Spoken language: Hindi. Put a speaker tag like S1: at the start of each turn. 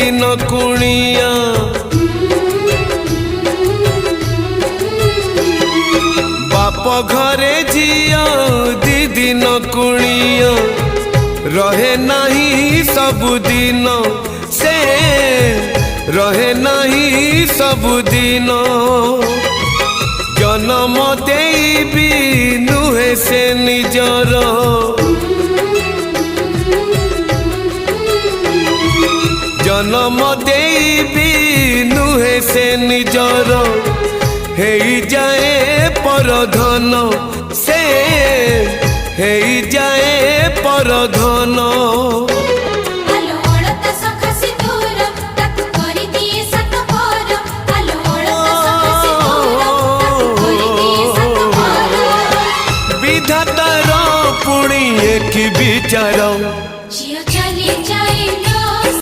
S1: दिन कुणिया बाप घरे झिया दी दिन कुणिया रहे नहीं सबुदिन से रहे नहीं सबुदिन जन्म देवी नुहे से निजर जन्म देवी नुहे से निजर हे जाए परधन से हे जाए परधन विधातार पुणी एक विचार